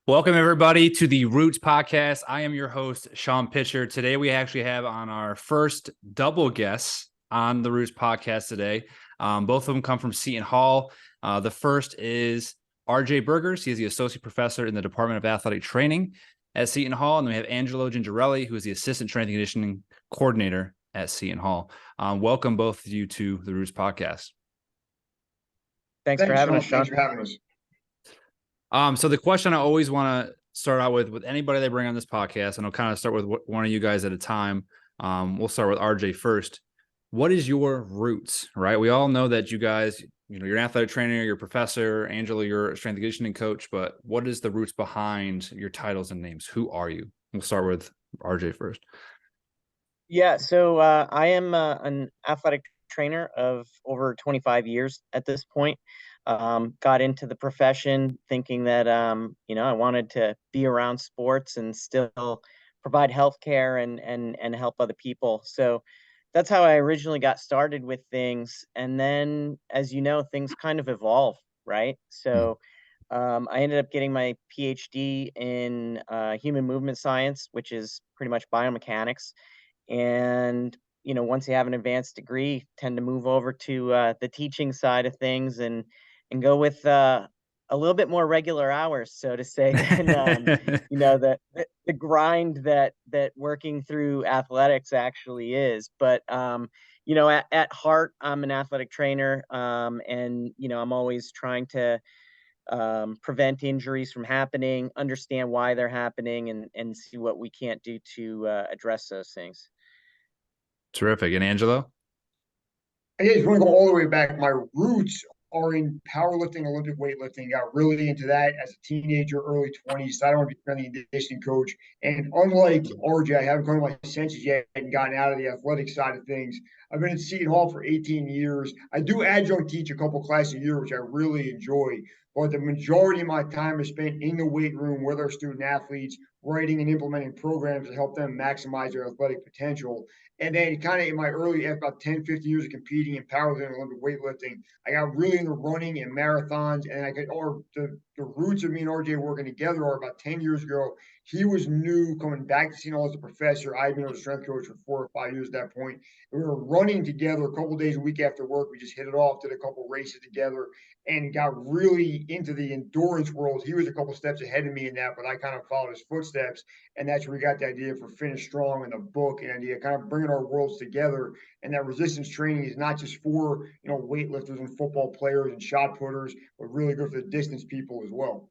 Welcome, everybody, to the Roots Podcast. I am your host, Sean Pitcher. Today, we actually have on our first double guests on the Roots Podcast today. Both of them come from Seton Hall. The first is R.J. Boergers. He is the Associate Professor in the Department of Athletic Training at Seton Hall. And we have Angelo Gingerelli, who is the Assistant Strength and Conditioning Coordinator at Seton Hall. Welcome, both of you, to the Roots Podcast. Thanks for having us, Sean. Thanks for having us. So the question I always want to start out with anybody they bring on this podcast, and I'll kind of start with one of you guys at a time. We'll start with RJ first. What is your roots, right? We all know that you guys, you're an athletic trainer, you're a professor. Angelo, you're a strength and conditioning coach, but what is the roots behind your titles and names? Who are you? We'll start with RJ first. Yeah, so I am an athletic trainer of over 25 years at this point. Got into the profession thinking that, I wanted to be around sports and still provide healthcare and help other people. So that's how I originally got started with things. And then, as you know, things kind of evolve, right? So I ended up getting my PhD in human movement science, which is pretty much biomechanics. And once you have an advanced degree, tend to move over to the teaching side of things and go with a little bit more regular hours, so to say, than the grind that working through athletics actually is. But at heart, I'm an athletic trainer, and I'm always trying to prevent injuries from happening, understand why they're happening, and see what we can't do to address those things. Terrific. And Angelo? I just want to go all the way back. My roots are in powerlifting, Olympic weightlifting. Got really into that as a teenager, early 20s. So I don't want to be a strength and conditioning coach. And unlike RJ, I haven't come to my senses yet and gotten out of the athletic side of things. I've been at Seton Hall for 18 years. I do adjunct teach a couple classes a year, which I really enjoy. But the majority of my time is spent in the weight room with our student athletes, writing and implementing programs to help them maximize their athletic potential. And then kind of in my early, about 10, 15 years of competing in powerlifting and Olympic weightlifting, I got really into running and marathons. And the roots of me and RJ working together are about 10 years ago. He was new coming back to Seton Hall as a professor. I had been a strength coach for 4 or 5 years at that point. And we were running together a couple days a week after work. We just hit it off, did a couple races together, and got really into the endurance world. He was a couple steps ahead of me in that, but I kind of followed his footsteps. And that's where we got the idea for Finish Strong in the book, and idea kind of bringing our worlds together. And that resistance training is not just for, weightlifters and football players and shot putters, but really good for the distance people as well.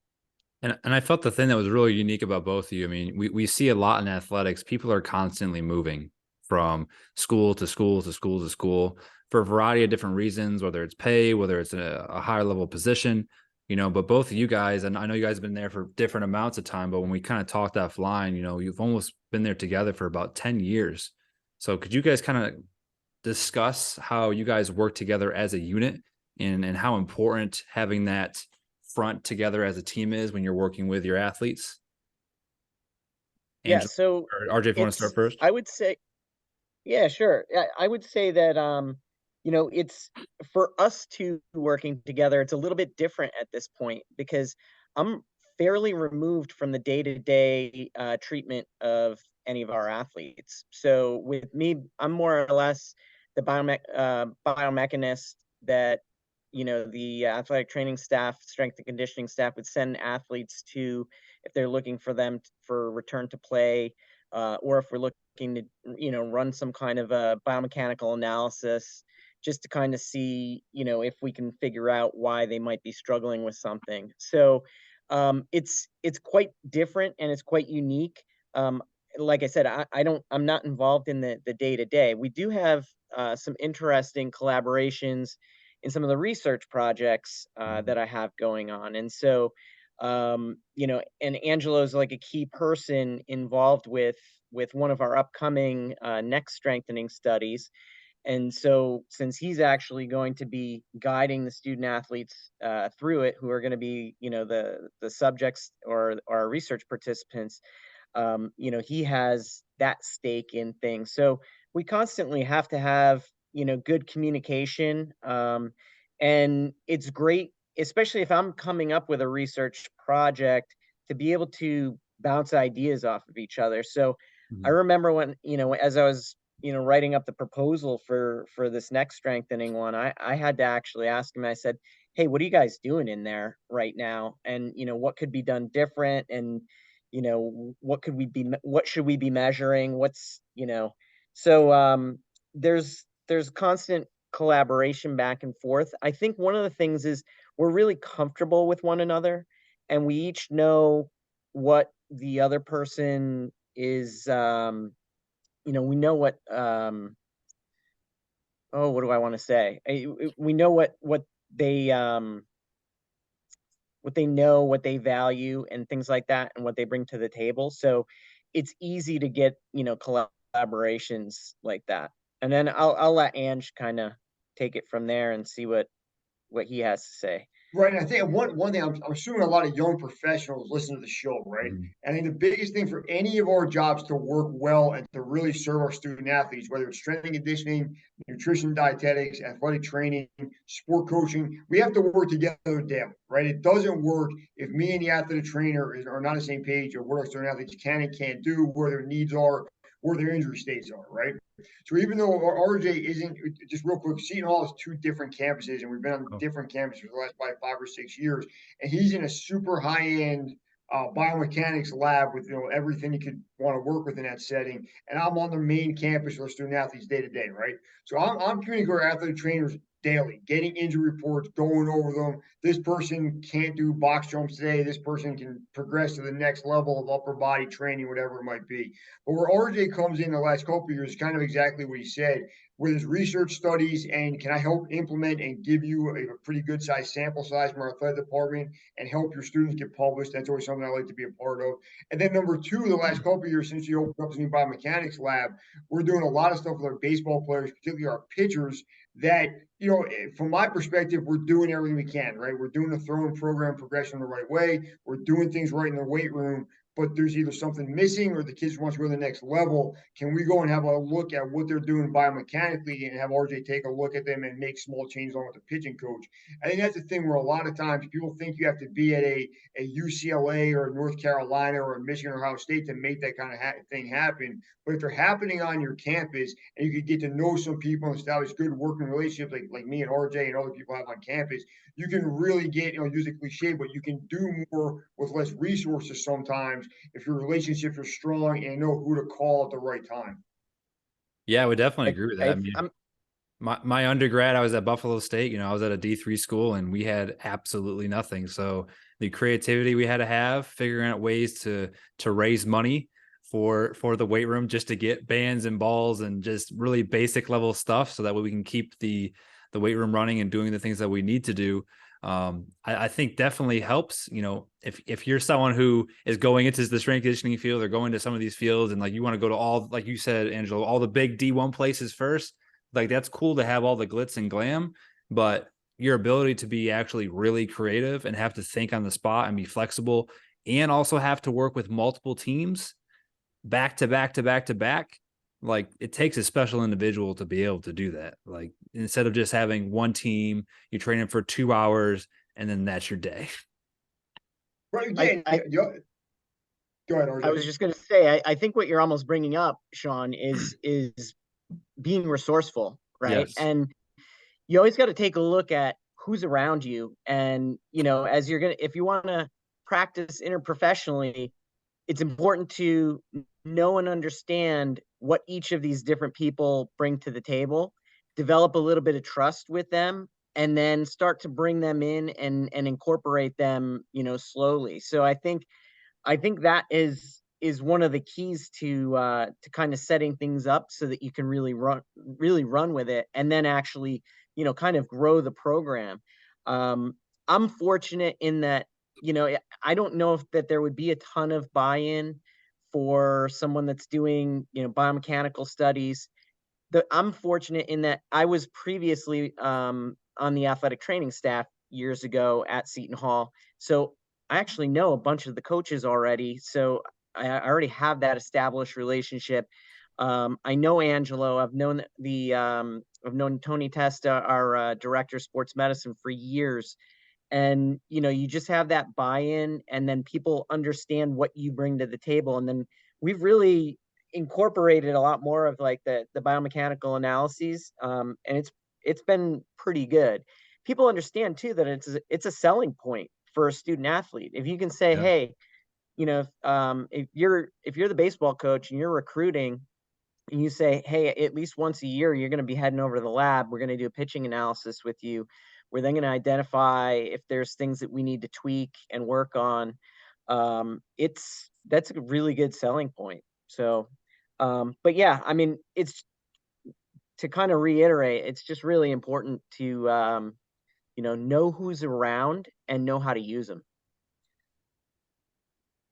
And I felt the thing that was really unique about both of you. I mean, we see a lot in athletics. People are constantly moving from school to school to school to school for a variety of different reasons, whether it's pay, whether it's a higher level position, but both of you guys, and I know you guys have been there for different amounts of time, but when we kind of talked offline, you've almost been there together for about 10 years. So could you guys kind of discuss how you guys work together as a unit and how important having that front together as a team is when you're working with your athletes? Yeah, Angelo, so or RJ, if you want to start first. I would say, yeah, sure. I would say that it's for us two working together, it's a little bit different at this point because I'm fairly removed from the day-to-day treatment of any of our athletes. So with me, I'm more or less the biomechanist that the athletic training staff, strength and conditioning staff would send athletes to if they're looking for them for return to play, or if we're looking to run some kind of a biomechanical analysis just to kind of see if we can figure out why they might be struggling with something. So it's quite different and it's quite unique. Like I said, I'm not involved in the day-to-day. We do have some interesting collaborations in some of the research projects that I have going on. And so, and Angelo's like a key person involved with one of our upcoming neck strengthening studies. And so since he's actually going to be guiding the student athletes through it, who are going to be, the subjects or our research participants, he has that stake in things. So we constantly have to have good communication. And it's great, especially if I'm coming up with a research project, to be able to bounce ideas off of each other. So I Mhm. remember when, as I was, writing up the proposal for this next strengthening one, I had to actually ask him. I said, "Hey, what are you guys doing in there right now? And what could be done different? And what should we be measuring? So there's constant collaboration back and forth. I think one of the things is we're really comfortable with one another, and we each know what the other person is. We know what do I want to say? We know they what they know, what they value, and things like that, and what they bring to the table. So it's easy to get collaborations like that. And then I'll let Ange kind of take it from there and see what he has to say. Right. And I think one thing I'm assuming a lot of young professionals listen to the show, right? Mhm. And I think the biggest thing for any of our jobs to work well and to really serve our student athletes, whether it's strength and conditioning, nutrition, dietetics, athletic training, sport coaching, we have to work together daily, right? It doesn't work if me and the athletic trainer are not on the same page of what our student athletes can and can't do, where their needs are, where their injury states are, right? So even though our RJ isn't, just real quick, Seton Hall is two different campuses, and we've been on Oh, different campuses for the last probably 5 or 6 years. And he's in a super high end biomechanics lab with everything you could want to work with in that setting. And I'm on the main campus with student athletes day to day, right? So I'm communicating with our athletic trainers daily, getting injury reports, going over them. This person can't do box jumps today. This person can progress to the next level of upper body training, whatever it might be. But where RJ comes in the last couple of years is kind of exactly what he said, where there's research studies and can I help implement and give you a pretty good size sample size from our athletic department and help your students get published. That's always something I like to be a part of. And then number two, the last couple of years since you opened up the new biomechanics lab, we're doing a lot of stuff with our baseball players, particularly our pitchers, that from my perspective, we're doing everything we can, right? We're doing the throwing program progression the right way. We're doing things right in the weight room, but there's either something missing or the kids want to go to the next level. Can we go and have a look at what they're doing biomechanically and have RJ take a look at them and make small changes on with the pitching coach? I think that's the thing where a lot of times people think you have to be at a UCLA or North Carolina or Michigan or Ohio State to make that kind of thing happen. But if they're happening on your campus and you could get to know some people and establish good working relationships like me and RJ and other people have on campus, you can really get, use a cliche, but you can do more with less resources sometimes if your relationships are strong and know who to call at the right time. Yeah, I would definitely I, agree with that. I I, mean, I'm my undergrad, I was at Buffalo State. I was at a D3 school, and we had absolutely nothing. So the creativity we had to have, figuring out ways to raise money for the weight room, just to get bands and balls and just really basic level stuff, so that way we can keep the weight room running and doing the things that we need to do. I think definitely helps. If you're someone who is going into the strength conditioning field or going to some of these fields, and like you want to go to all, like you said, Angelo, all the big D1 places first, like that's cool to have all the glitz and glam, but your ability to be actually really creative and have to think on the spot and be flexible and also have to work with multiple teams back to back to back to back, like it takes a special individual to be able to do that. Like instead of just having one team, you train them for 2 hours and then that's your day. Right. I, Yeah. I Yeah. Go ahead, I RJ. was just going to say, I think what you're almost bringing up, Sean, is being resourceful, right? Yes. And you always got to take a look at who's around you, and as if you want to practice interprofessionally, it's important to know and understand what each of these different people bring to the table, develop a little bit of trust with them, and then start to bring them in and incorporate them, slowly. So I think that is one of the keys to kind of setting things up so that you can really run with it, and then actually kind of grow the program. Um, I'm fortunate in that I don't know if that there would be a ton of buy-in for someone that's doing biomechanical studies. I'm fortunate in that I was previously on the athletic training staff years ago at Seton Hall, so I actually know a bunch of the coaches already. So I already have that established relationship. I know Angelo. I've known Tony Testa, our director of sports medicine, for years, and you just have that buy-in, and then people understand what you bring to the table. And then we've really incorporated a lot more of like the biomechanical analyses, and it's been pretty good. People understand too that it's a selling point for a student athlete if you can say, Yeah. hey, if you're the baseball coach and you're recruiting, and you say, hey, at least once a year, you're going to be heading over to the lab. We're going to do a pitching analysis with you. We're then going to identify if there's things that we need to tweak and work on. That's a really good selling point. So, but yeah, I mean, it's to kind of reiterate, it's just really important to, know who's around and know how to use them.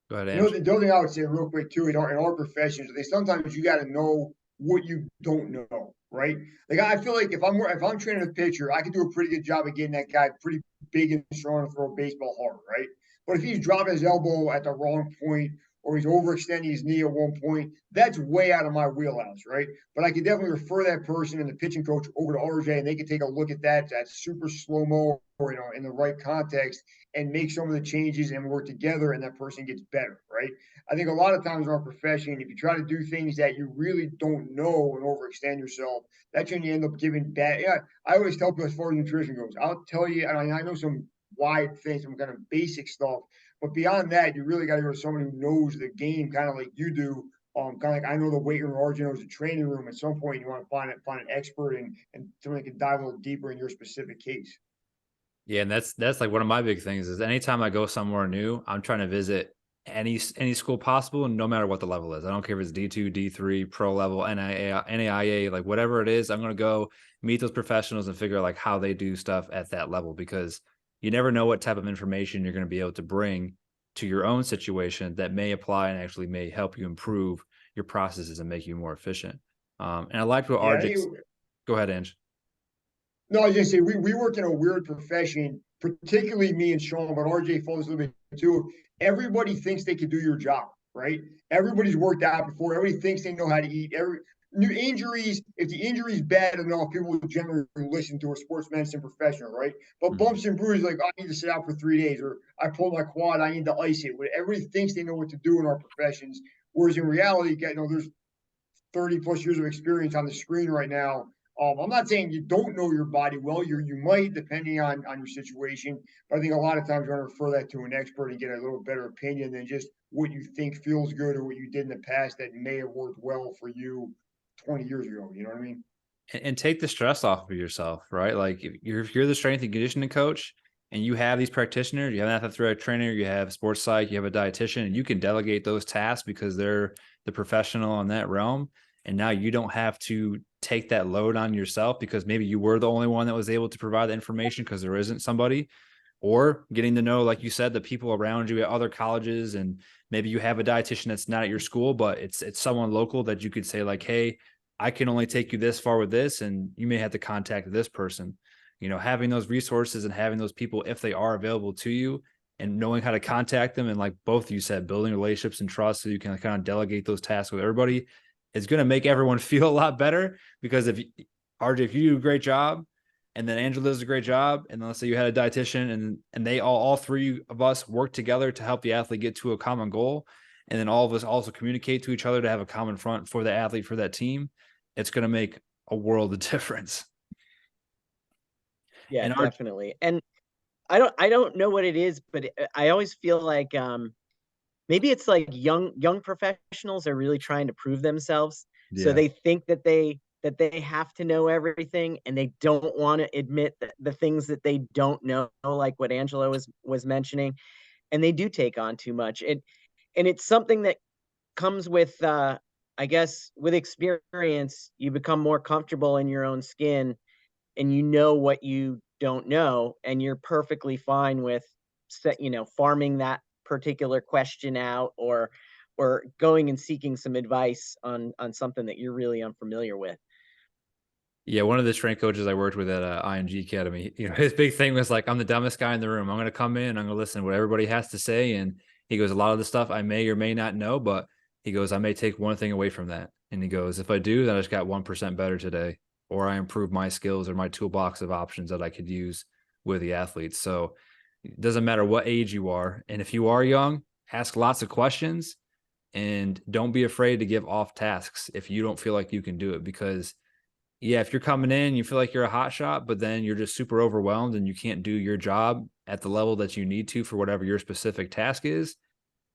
Go ahead, You know, Ange. the other thing I would say real quick too, in our professions, sometimes you got to know what you don't know, right? Like I feel like if I'm training a pitcher, I can do a pretty good job of getting that guy pretty big and strong to throw a baseball hard, right? But if he's dropping his elbow at the wrong point or he's overextending his knee at one point, that's way out of my wheelhouse, right? But I can definitely refer that person and the pitching coach over to RJ, and they can take a look at that super slow mo, or in the right context, and make some of the changes and work together, and that person gets better, right? I think a lot of times in our profession, if you try to do things that you really don't know and overextend yourself, that's when you end up giving bad. Yeah, I always tell people as far as nutrition goes, I'll tell you, and I know some wide things, some kind of basic stuff, but beyond that, you really got to go to someone who knows the game, kind of like you do. Kind of like I know the weight room, RJ knows the training room. At some point, you want to find an expert and someone that can dive a little deeper in your specific case. Yeah, and that's like one of my big things is anytime I go somewhere new, I'm trying to visit any school possible, no matter what the level is. I don't care if it's D2, D3, pro level, NAIA, like whatever it is. I'm going to go meet those professionals and figure out like how they do stuff at that level, because you never know what type of information you're going to be able to bring to your own situation that may apply and actually may help you improve your processes and make you more efficient. And I liked what Yeah, RJ. Go ahead, Ange. no, I was gonna say we work in a weird profession, particularly me and Sean, but RJ falls a little bit too. Everybody thinks they can do your job, right? Everybody's worked out before. Everybody thinks they know how to eat. Every new injuries, if the injury is bad enough, people will generally listen to a sports medicine professional, right? But Mhm. bumps and bruises, like, I need to sit out for 3 days, or I pulled my quad, I need to ice it. Everybody thinks they know what to do in our professions, whereas in reality, there's 30 plus years of experience on the screen right now. I'm not saying you don't know your body well. You might, depending on your situation, but I think a lot of times you want to refer that to an expert and get a little better opinion than just what you think feels good or what you did in the past that may have worked well for you 20 years ago. You know what I mean? And take the stress off of yourself, right? Like if you're the strength and conditioning coach and you have these practitioners, you have an athletic trainer, you have sports psych, you have a dietitian, and you can delegate those tasks because they're the professional in that realm. And now you don't have to take that load on yourself because maybe you were the only one that was able to provide the information because there isn't somebody, or getting to know, like you said, the people around you at other colleges. And maybe you have a dietitian that's not at your school, but it's someone local that you could say like, hey, I can only take you this far with this, and you may have to contact this person. Having those resources and having those people, if they are available to you, and knowing how to contact them, and like both of you said, building relationships and trust so you can kind of delegate those tasks with everybody, is going to make everyone feel a lot better. Because if RJ, if you do a great job, and then Angela does a great job, and then let's say you had a dietitian, and they all three of us work together to help the athlete get to a common goal, and then all of us also communicate to each other to have a common front for the athlete, for that team, it's going to make a world of difference. Yeah, And definitely. And I don't know what it is, but I always feel like maybe it's like young professionals are really trying to prove themselves, so yeah, they think that they have to know everything, and they don't want to admit the things that they don't know, like what Angelo was mentioning, and they do take on too much. And it's something that comes with I guess with experience. You become more comfortable in your own skin, and you know what you don't know, and you're perfectly fine with farming that particular question out, or going and seeking some advice on something that you're really unfamiliar with. yeah. One of the strength coaches I worked with at ING Academy, his big thing was like, I'm the dumbest guy in the room. I'm going to come in, I'm going to listen to what everybody has to say. And he goes, a lot of the stuff I may or may not know, but he goes, I may take one thing away from that. And he goes, if I do, then I just got 1% better today, or I improve my skills or my toolbox of options that I could use with the athletes. So It doesn't matter what age you are. And if you are young, ask lots of questions and don't be afraid to give off tasks if you don't feel like you can do it. Because yeah, if you're coming in, you feel like you're a hot shot, but then you're just super overwhelmed and you can't do your job at the level that you need to for whatever your specific task is.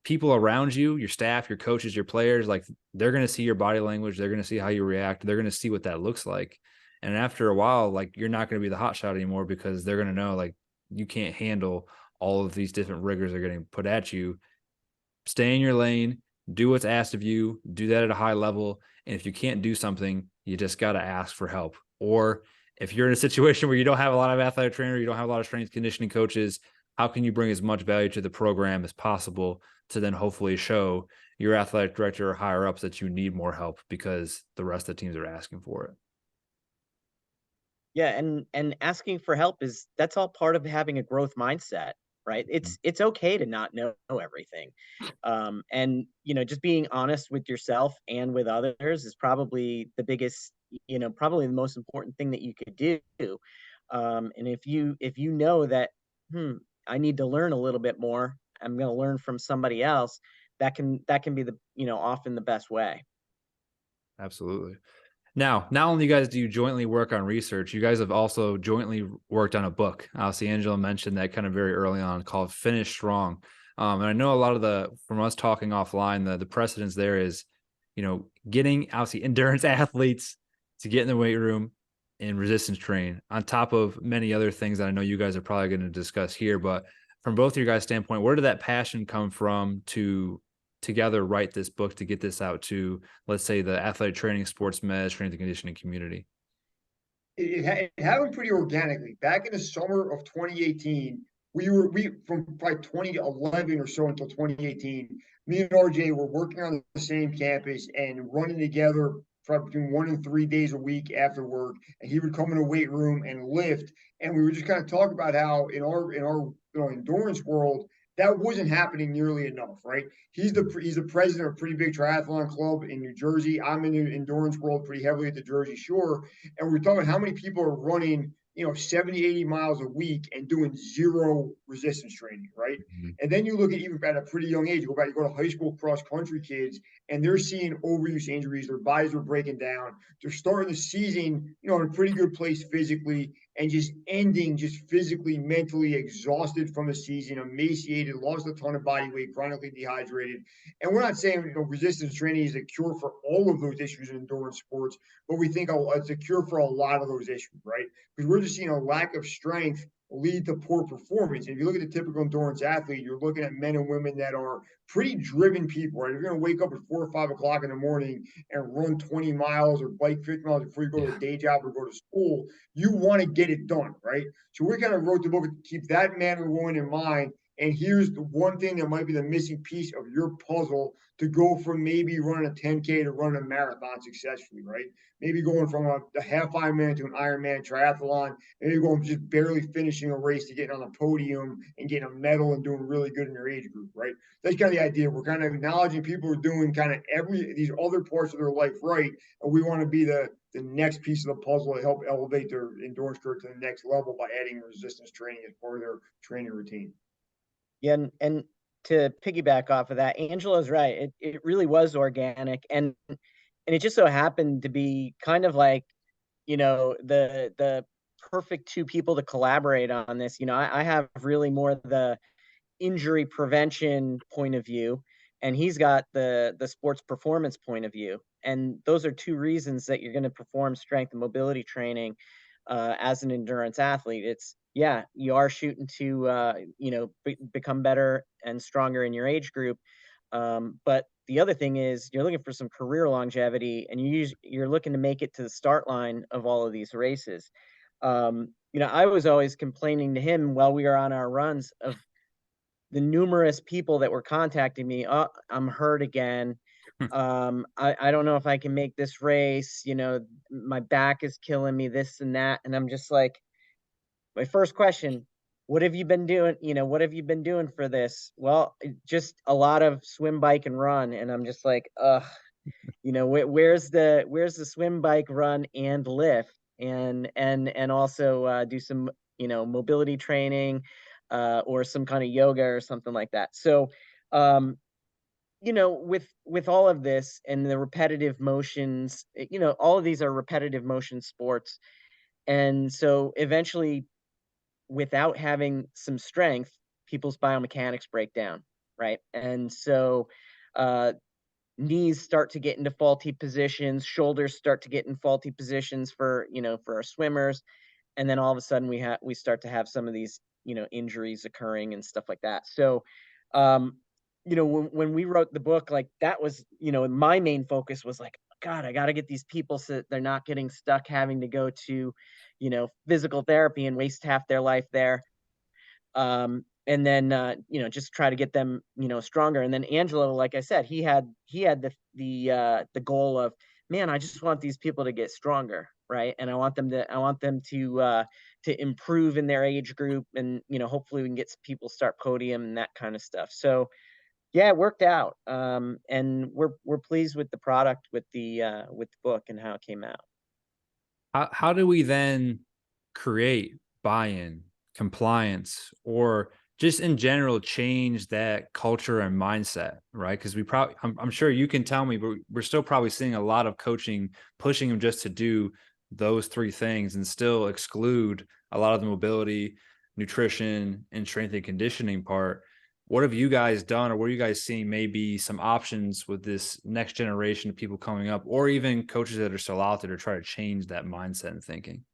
People around you, your staff, your coaches, your players, like they're going to see your body language. They're going to see how you react. They're going to see what that looks like. And after a while, like you're not going to be the hot shot anymore because they're going to know like you can't handle all of these different rigors that are getting put at you. Stay in your lane, do what's asked of you, do that at a high level. And if you can't do something, you just got to ask for help. Or if you're in a situation where you don't have a lot of athletic trainer, you don't have a lot of strength conditioning coaches, how can you bring as much value to the program as possible to then hopefully show your athletic director or higher ups that you need more help because the rest of the teams are asking for it? Yeah, and asking for help that's all part of having a growth mindset, right? It's okay to not know everything. And just being honest with yourself and with others is probably the biggest, probably the most important thing that you could do. And if you know that, I need to learn a little bit more, I'm going to learn from somebody else, that can be the, often the best way. Absolutely. Now, not only you guys do you jointly work on research, you guys have also jointly worked on a book. Obviously, Angela mentioned that kind of very early on, called Finish Strong. And I know a lot of from us talking offline, the precedence there is, getting obviously endurance athletes to get in the weight room and resistance train on top of many other things that I know you guys are probably going to discuss here. But from both of your guys' standpoint, where did that passion come from to together write this book to get this out to, let's say, the athletic training, sports med, strength and conditioning community? It happened pretty organically. Back in the summer of 2018, we from probably 2011 or so until 2018, me and RJ were working on the same campus and running together probably between 1 and 3 days a week after work. And he would come in a weight room and lift. And we would just kind of talk about how in our endurance world, that wasn't happening nearly enough, right? He's the president of a pretty big triathlon club in New Jersey. I'm in the endurance world pretty heavily at the Jersey Shore. And we're talking about how many people are running, 70, 80 miles a week and doing zero resistance training, right? Mm-hmm. And then you look at even at a pretty young age, you go to high school cross country kids, and they're seeing overuse injuries, their bodies are breaking down. They're starting the season, in a pretty good place physically, and just ending just physically, mentally exhausted from the season, emaciated, lost a ton of body weight, chronically dehydrated. And we're not saying resistance training is a cure for all of those issues in endurance sports, but we think it's a cure for a lot of those issues, right? Because we're just seeing a lack of strength lead to poor performance. And if you look at the typical endurance athlete, you're looking at men and women that are pretty driven people, right? If you're going to wake up at 4 or 5 o'clock in the morning and run 20 miles or bike 50 miles before you go to a day job or go to school, you want to get it done, right? So we kind of wrote the book to keep that man or woman in mind. And here's the one thing that might be the missing piece of your puzzle to go from maybe running a 10K to running a marathon successfully, right? Maybe going from a half Ironman to an Ironman triathlon, maybe going just barely finishing a race to getting on the podium and getting a medal and doing really good in your age group, right? That's kind of the idea. We're kind of acknowledging people are doing kind of these other parts of their life right, and we want to be the next piece of the puzzle to help elevate their endurance career to the next level by adding resistance training as part of their training routine. Yeah, and to piggyback off of that, Angela's right. It really was organic, and it just so happened to be kind of like, the perfect two people to collaborate on this. I have really more the injury prevention point of view, and he's got the sports performance point of view. And those are two reasons that you're going to perform strength and mobility training as an endurance athlete. You are shooting to become better and stronger in your age group, but the other thing is you're looking for some career longevity, and you're looking to make it to the start line of all of these races. I was always complaining to him while we were on our runs of the numerous people that were contacting me. Oh, I'm hurt again. I don't know if I can make this race. My back is killing me, this and that. And I'm just like, my first question, what have you been doing? What have you been doing for this? Well, just a lot of swim, bike, and run. And I'm just like, where's the swim, bike, run, and lift, and also do some, mobility training, or some kind of yoga or something like that. So, um, with all of this and the repetitive motions, all of these are repetitive motion sports. And so eventually, without having some strength, people's biomechanics break down, right? And so uh, knees start to get into faulty positions, shoulders start to get in faulty positions for our swimmers, and then all of a sudden we start to have some of these injuries occurring and stuff like that. So um when we wrote the book, like, that was my main focus was like, God, I got to get these people so that they're not getting stuck having to go to physical therapy and waste half their life there. And then just try to get them stronger. And then Angelo, like I said, he had the goal of, man, I just want these people to get stronger, right? And I want them to improve in their age group, and hopefully we can get some people start podium and that kind of stuff. So yeah, it worked out. And we're pleased with the product, with the book and how it came out. How do we then create buy-in, compliance, or just in general change that culture and mindset, right? Because I'm sure you can tell me, but we're still probably seeing a lot of coaching pushing them just to do those three things and still exclude a lot of the mobility, nutrition, and strength and conditioning part. What have you guys done, or what are you guys seeing maybe some options with this next generation of people coming up, or even coaches that are still out there to try to change that mindset and thinking?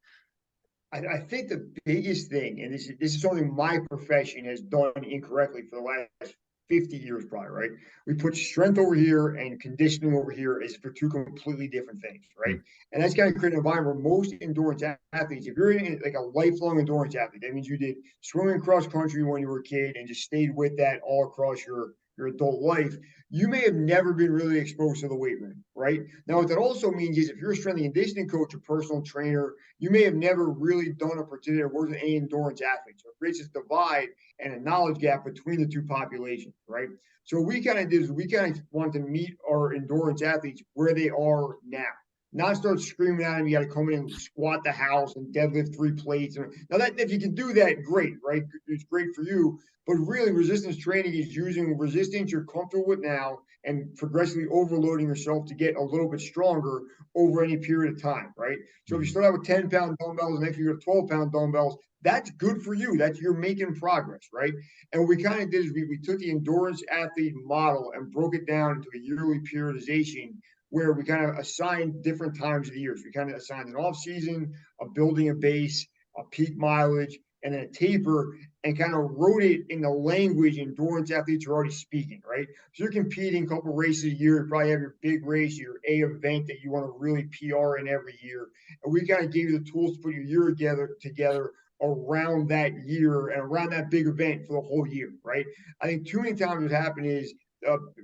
I think the biggest thing, and this is something my profession has done incorrectly for the last 50 years, probably, right? We put strength over here and conditioning over here as for two completely different things, right? Mm. And that's kind of created an environment where most endurance athletes, if you're in like a lifelong endurance athlete, that means you did swimming cross country when you were a kid and just stayed with that all across your adult life, you may have never been really exposed to the weight room, right? Now, what that also means is if you're a strength and conditioning coach or personal trainer, you may have never really done a particular work with any endurance athletes. So it creates this divide and a knowledge gap between the two populations, right? So what we kind of did is we kind of want to meet our endurance athletes where they are now. Not start screaming at them, you got to come in and squat the house and deadlift 3 plates. Now, that if you can do that, great, right? It's great for you. But really, resistance training is using resistance you're comfortable with now and progressively overloading yourself to get a little bit stronger over any period of time, right? So if you start out with 10-pound dumbbells and next year you have 12-pound dumbbells, that's good for you. That's you're making progress, right? And what we kind of did is we took the endurance athlete model and broke it down into a yearly periodization where we kind of assigned different times of the year. So we kind of assigned an off season, a building a base, a peak mileage, and then a taper, and kind of wrote it in the language endurance athletes are already speaking, right? So you're competing a couple races a year. You probably have your big race, your A event that you want to really PR in every year. And we kind of gave you the tools to put your year together around that year and around that big event for the whole year, right? I think too many times what happened is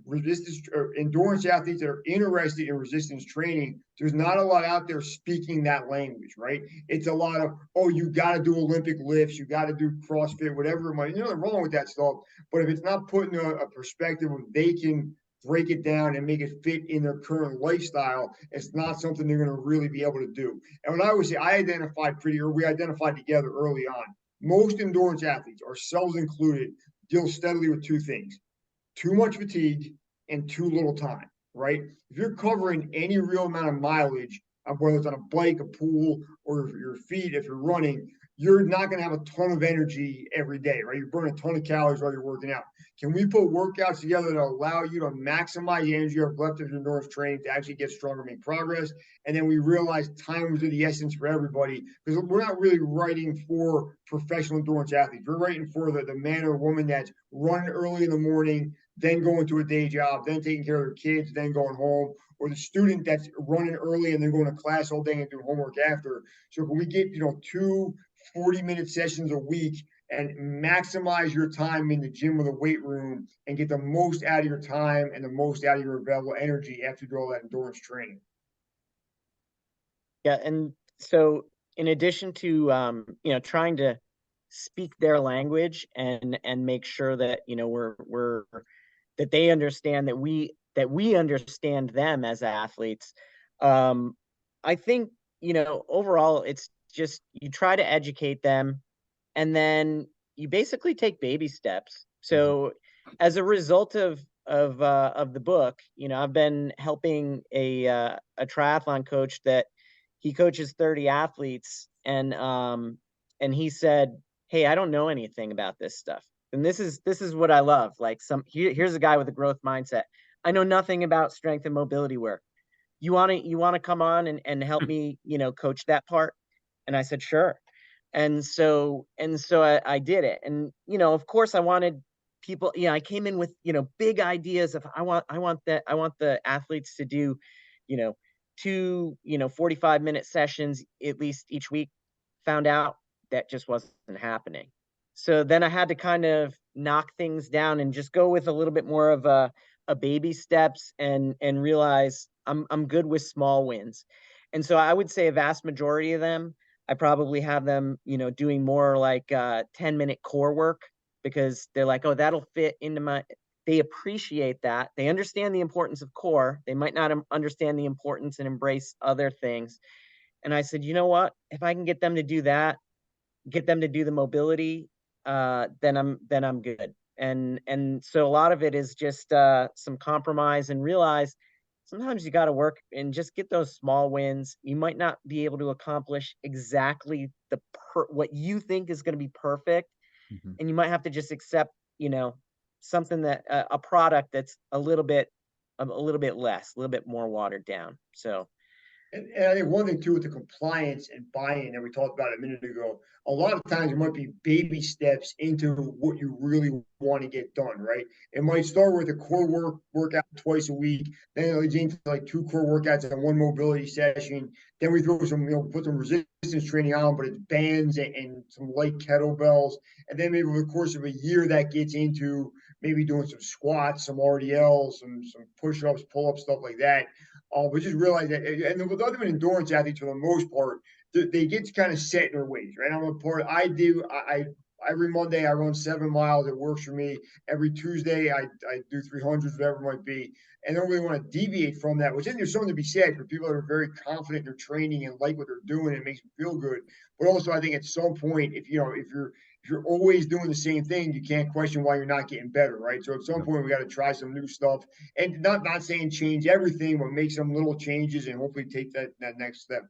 resistance endurance athletes that are interested in resistance training, there's not a lot out there speaking that language, right? It's a lot of, oh, you got to do Olympic lifts, you got to do CrossFit, whatever it might. There's nothing wrong with that stuff, but if it's not put in a perspective where they can break it down and make it fit in their current lifestyle, it's not something they're going to really be able to do. And when I always say, we identified together early on, most endurance athletes, ourselves included, deal steadily with two things: too much fatigue and too little time, right? If you're covering any real amount of mileage, whether it's on a bike, a pool, or your feet, if you're running, you're not going to have a ton of energy every day, right? You're burning a ton of calories while you're working out. Can we put workouts together that allow you to maximize the energy of left of your endurance training to actually get stronger, make progress? And then we realize time was of the essence for everybody, because we're not really writing for professional endurance athletes. We're writing for the man or woman that's running early in the morning, then going to a day job, then taking care of their kids, then going home, or the student that's running early and then going to class all day and doing homework after. So can we get, 2 40-minute sessions a week and maximize your time in the gym or the weight room and get the most out of your time and the most out of your available energy after you do all that endurance training? Yeah, and so in addition to trying to speak their language and make sure that we're that they understand that we understand them as athletes. I think overall it's just you try to educate them, and then you basically take baby steps. So as a result of the book, I've been helping a triathlon coach that he coaches 30 athletes, and he said, "Hey, I don't know anything about this stuff." And this is what I love. Like, here's a guy with a growth mindset. I know nothing about strength and mobility work. You want to come on and help me, coach that part? And I said, sure. And so I did it. And, of course I wanted people, I came in with, big ideas of I want the athletes to do, you know, two, 45-minute sessions at least each week. Found out that just wasn't happening. So then I had to kind of knock things down and just go with a little bit more of a baby steps, and realize I'm good with small wins. And so I would say a vast majority of them, I probably have them, doing more like 10-minute core work, because they're like, oh, that'll fit into they appreciate that. They understand the importance of core. They might not understand the importance and embrace other things. And I said, you know what? If I can get them to do that, get them to do the mobility, then I'm good. And so a lot of it is just some compromise, and realize sometimes you got to work and just get those small wins. You might not be able to accomplish exactly what you think is going to be perfect, and you might have to just accept, something that a product that's a little bit less, a little bit more watered down. So And I think one thing too with the compliance and buy-in that we talked about a minute ago, a lot of times there might be baby steps into what you really want to get done, right? It might start with a core workout twice a week, then it leads into like 2 core workouts and 1 mobility session. Then we throw some, put some resistance training on, but it's bands and some light kettlebells. And then maybe over the course of a year that gets into maybe doing some squats, some RDLs, some push-ups, pull-ups, stuff like that. But just realize that, and with other endurance athletes, for the most part, they get kind of set in their ways, right? I'm a part. I every Monday I run 7 miles. It works for me. Every Tuesday I do 300s, whatever it might be, and I don't really want to deviate from that. Which, I think there's something to be said for people that are very confident in their training and like what they're doing. It makes them feel good. But also, I think at some point, if you're always doing the same thing, you can't question why you're not getting better, right? So at some point, we got to try some new stuff, and not saying change everything, but make some little changes and hopefully take that next step.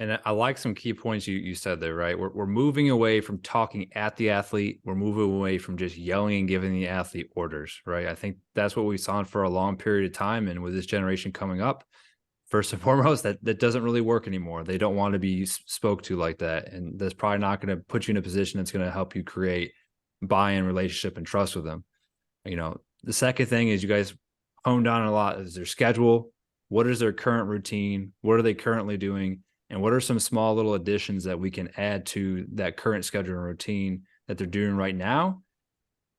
And I like some key points you said there, right? We're moving away from talking at the athlete. We're moving away from just yelling and giving the athlete orders, right? I think that's what we saw for a long period of time. And with this generation coming up, first and foremost, that doesn't really work anymore. They don't want to be spoke to like that. And that's probably not going to put you in a position that's going to help you create buy-in, relationship, and trust with them. The second thing is, you guys honed on a lot, is their schedule. What is their current routine? What are they currently doing? And what are some small little additions that we can add to that current schedule and routine that they're doing right now?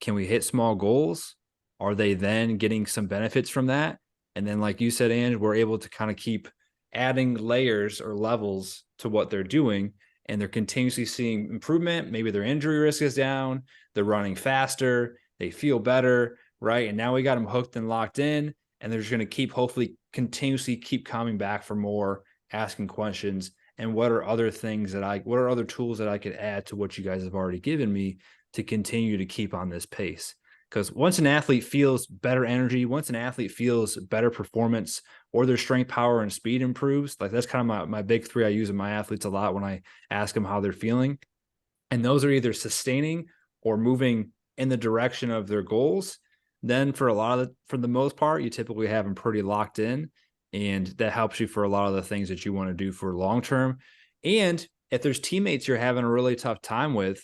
Can we hit small goals? Are they then getting some benefits from that? And then, like you said, Ange, we're able to kind of keep adding layers or levels to what they're doing, and they're continuously seeing improvement. Maybe their injury risk is down, they're running faster, they feel better, right? And now we got them hooked and locked in, and they're just going to keep, hopefully continuously keep coming back for more, asking questions. And what are other tools that I could add to what you guys have already given me to continue to keep on this pace? Because once an athlete feels better energy, once an athlete feels better performance, or their strength, power, and speed improves, like that's kind of my big 3 I use in my athletes a lot when I ask them how they're feeling. And those are either sustaining or moving in the direction of their goals. Then for the most part, you typically have them pretty locked in. And that helps you for a lot of the things that you want to do for long term. And if there's teammates you're having a really tough time with,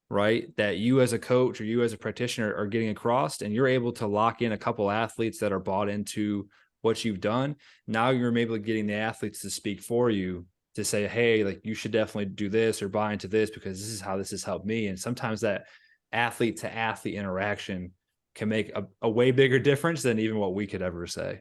right, that you as a coach or you as a practitioner are getting across, and you're able to lock in a couple athletes that are bought into what you've done, now you're maybe getting the athletes to speak for you, to say, hey, like, you should definitely do this or buy into this because this is how this has helped me. And sometimes that athlete to athlete interaction can make a way bigger difference than even what we could ever say.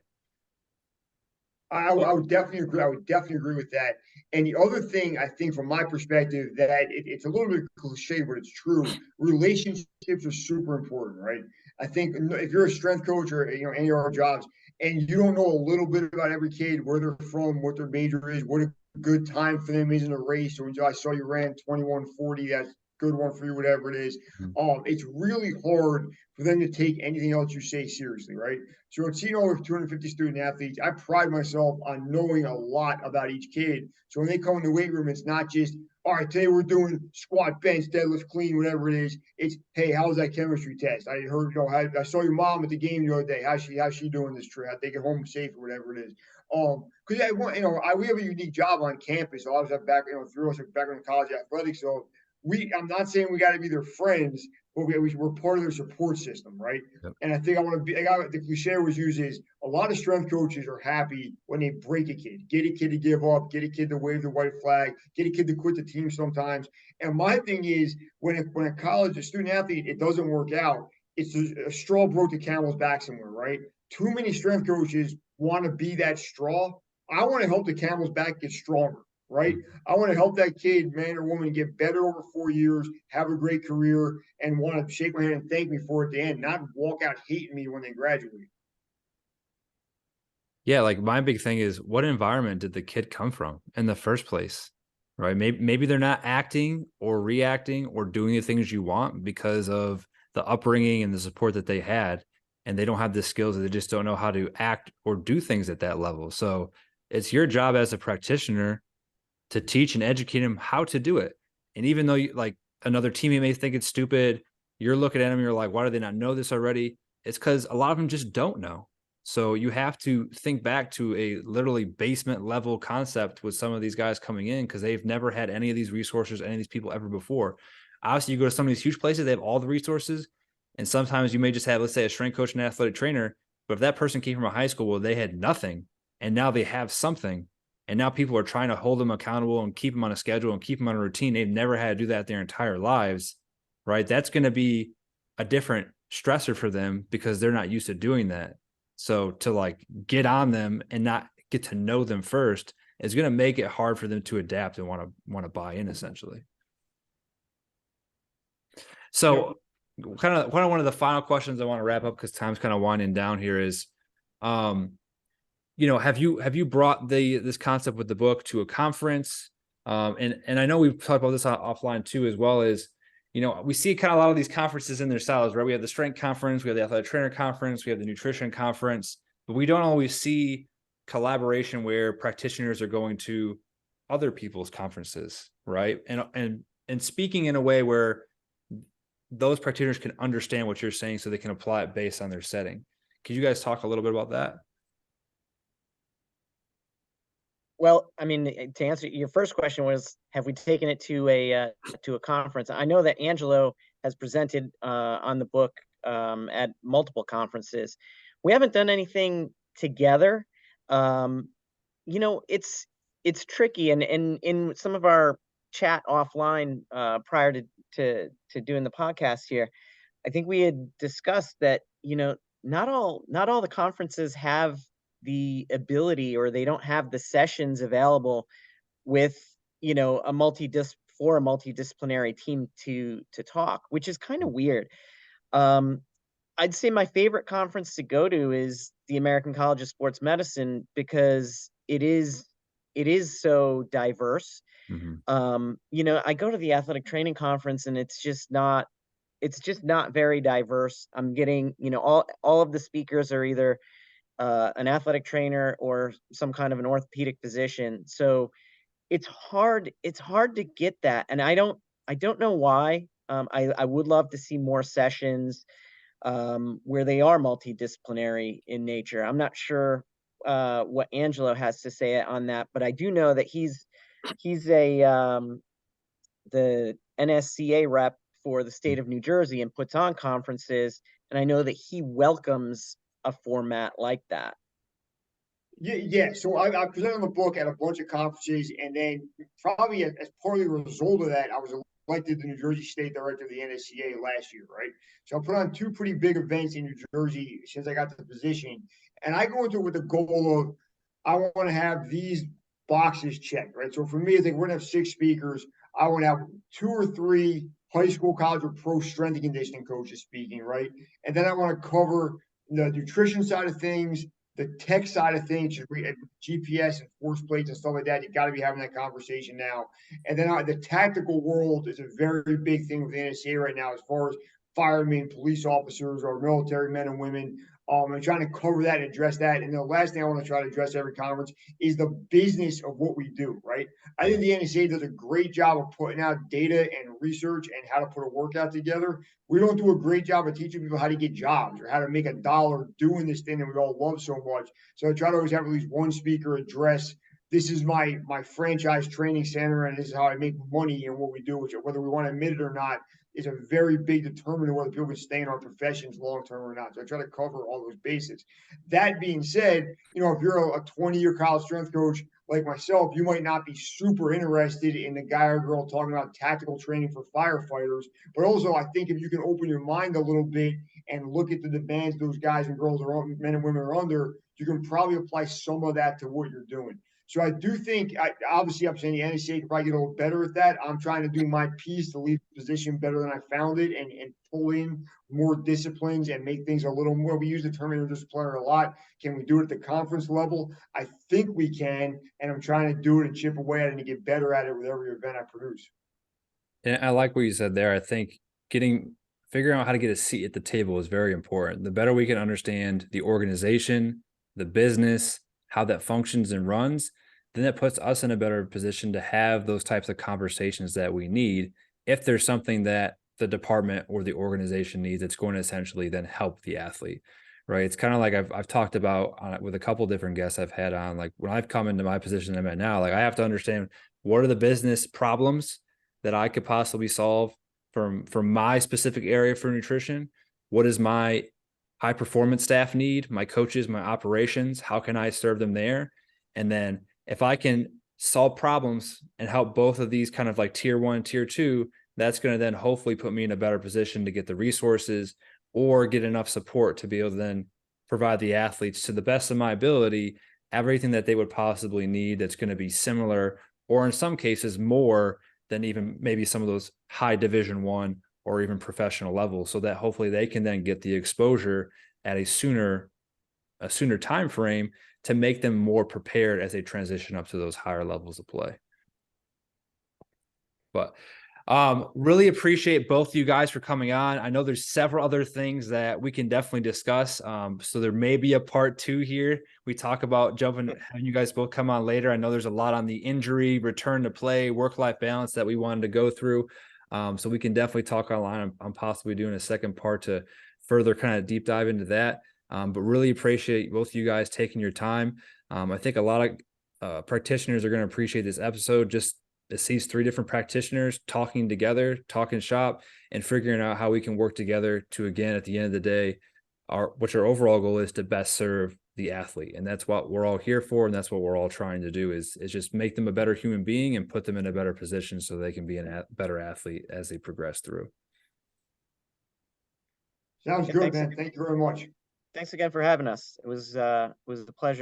I would definitely agree. I would definitely agree with that. And the other thing, I think, from my perspective, that it's a little bit cliche, but it's true. Relationships are super important, right? I think if you're a strength coach or any of our jobs, and you don't know a little bit about every kid, where they're from, what their major is, what a good time for them is in a race, or I saw you ran 21:40, that's good one for you, whatever it is. Mhm. It's really hard for them to take anything else you say seriously, right? So at Seton Hall with 250 student athletes, I pride myself on knowing a lot about each kid. So when they come in the weight room, it's not just, all right, today we're doing squat, bench, deadlift, clean, whatever it is. It's, hey, how's that chemistry test? I heard, I saw your mom at the game the other day. How's she doing this trip? How'd they get home safe or whatever it is? Because we have a unique job on campus. A lot of us have back, three of us have background in college athletics. So I'm not saying we got to be their friends, but we're part of their support system, right? Yep. And I think the cliche was used is a lot of strength coaches are happy when they break a kid, get a kid to give up, get a kid to wave the white flag, get a kid to quit the team sometimes. And my thing is when a student athlete, it doesn't work out, it's a straw broke the camel's back somewhere, right? Too many strength coaches want to be that straw. I want to help the camel's back get stronger, right? I want to help that kid, man or woman, get better over 4 years, have a great career, and want to shake my hand and thank me for it at the end, not walk out hating me when they graduate. Yeah, like my big thing is what environment did the kid come from in the first place? Right? Maybe they're not acting or reacting or doing the things you want because of the upbringing and the support that they had, and they don't have the skills, or they just don't know how to act or do things at that level. So it's your job as a practitioner to teach and educate them how to do it. And even though you like another teammate may think it's stupid, you're looking at them, you're like, why do they not know this already? It's because a lot of them just don't know. So you have to think back to a literally basement level concept with some of these guys coming in because they've never had any of these resources, any of these people ever before. Obviously, you go to some of these huge places, they have all the resources. And sometimes you may just have, let's say, a strength coach and athletic trainer. But if that person came from a high school where they had nothing and now they have something, and now people are trying to hold them accountable and keep them on a schedule and keep them on a routine. They've never had to do that their entire lives, right? That's going to be a different stressor for them because they're not used to doing that. So to like get on them and not get to know them first is going to make it hard for them to adapt and want to buy in essentially. So kind of one of the final questions I want to wrap up because time's kind of winding down here is, have you brought this concept with the book to a conference? And I know we've talked about this offline too, as well as, we see kind of a lot of these conferences in their styles, right? We have the strength conference, we have the athletic trainer conference, we have the nutrition conference, but we don't always see collaboration where practitioners are going to other people's conferences, right? And speaking in a way where those practitioners can understand what you're saying so they can apply it based on their setting. Could you guys talk a little bit about that? Well, I mean, to answer your first question was, have we taken it to a conference? I know that Angelo has presented on the book at multiple conferences. We haven't done anything together. It's tricky, and in some of our chat offline prior to doing the podcast here, I think we had discussed that not all the conferences have the ability, or they don't have the sessions available with a multidisciplinary team to talk, which is kind of weird. I'd say my favorite conference to go to is the American College of Sports Medicine because it is so diverse. Mm-hmm. I go to the athletic training conference and it's just not very diverse. I'm getting, all of the speakers are either an athletic trainer or some kind of an orthopedic physician. So it's hard to get that. And I don't know why. I would love to see more sessions where they are multidisciplinary in nature. I'm not sure what Angelo has to say on that, but I do know that he's the NSCA rep for the state of New Jersey and puts on conferences, and I know that he welcomes a format like that. Yeah. So I presented the book at a bunch of conferences, and then probably as part of the result of that, I was elected the New Jersey State Director of the NSCA last year, right? So I put on two pretty big events in New Jersey since I got the position, and I go into it with the goal of I want to have these boxes checked, right? So for me, I think we're gonna have 6 speakers. I want to have 2 or 3 high school, college, or pro strength and conditioning coaches speaking, right? And then I want to cover the nutrition side of things, the tech side of things, GPS and force plates and stuff like that, you got to be having that conversation now. And then the tactical world is a very big thing with the NSCA right now, as far as firemen, police officers, or military men and women. And trying to cover that and address that. And the last thing I want to try to address every conference is the business of what we do, right? I think the NSCA does a great job of putting out data and research and how to put a workout together. We don't do a great job of teaching people how to get jobs or how to make $1 doing this thing that we all love so much. So I try to always have at least one speaker address, this is my franchise training center, and this is how I make money and what we do, which, whether we want to admit it or not, is a very big determinant whether people can stay in our professions long term or not. So I try to cover all those bases. That being said, if you're a 20-year college strength coach like myself, you might not be super interested in the guy or girl talking about tactical training for firefighters. But also, I think if you can open your mind a little bit and look at the demands those guys and girls are, men and women are under, you can probably apply some of that to what you're doing. So I do think, obviously, I'm saying the NSCA can probably get a little better at that. I'm trying to do my piece to leave the position better than I found it, and pull in more disciplines and make things a little more. We use the term interdisciplinary a lot. Can we do it at the conference level? I think we can, and I'm trying to do it and chip away at it and get better at it with every event I produce. And I like what you said there. I think figuring out how to get a seat at the table is very important. The better we can understand the organization, the business, how that functions and runs, then that puts us in a better position to have those types of conversations that we need if there's something that the department or the organization needs, it's going to essentially then help the athlete, right? It's kind of like I've talked about with a couple different guests I've had on, like when I've come into my position I'm at now, like I have to understand what are the business problems that I could possibly solve from my specific area for nutrition. What is my high performance staff need, my coaches, my operations, how can I serve them there? And then if I can solve problems and help both of these kind of like tier 1, tier 2, that's going to then hopefully put me in a better position to get the resources or get enough support to be able to then provide the athletes to the best of my ability, everything that they would possibly need that's going to be similar, or in some cases more than even maybe some of those high Division I or even professional levels, so that hopefully they can then get the exposure at a sooner time frame to make them more prepared as they transition up to those higher levels of play. But really appreciate both of you guys for coming on. I know there's several other things that we can definitely discuss. So there may be a part 2 here. We talk about having you guys both come on later. I know there's a lot on the injury, return to play, work-life balance that we wanted to go through. So we can definitely talk online. I'm possibly doing a second part to further kind of deep dive into that. But really appreciate both of you guys taking your time. I think a lot of practitioners are going to appreciate this episode. Just it sees 3 different practitioners talking together, talking shop, and figuring out how we can work together to, again, at the end of the day, our overall goal is to best serve the athlete. And that's what we're all here for. And that's what we're all trying to do is just make them a better human being and put them in a better position so they can be a better athlete as they progress through. Sounds good, man. Thank you very much. Thanks again for having us. It was a pleasure.